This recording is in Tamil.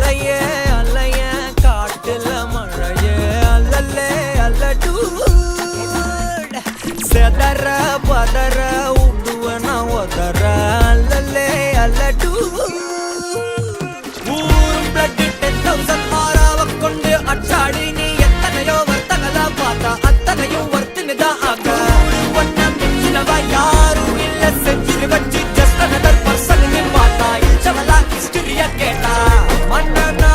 அலையே அலைய காட்டுல மழையே அல்லல்லே அல்லடு செதற பதற உடுவன ஒதற அல்லல்லே அல்லடு ஊரும் பிளட் 10,000 ஆறாவ கொண்டு அச்சாடி நீ எத்தனையோ வர்த்தகலா பார்த்தா அத்தனையும் வர்த்தினுதான் ஆக ஒன்ன மிஞ்சினவ யாரும் இல்ல செஞ்சிரு வச்சு ஜஸ்ட் another person பார்த்தா இச்சவலா ஹிஸ்டரிய கேட்டா மன்னன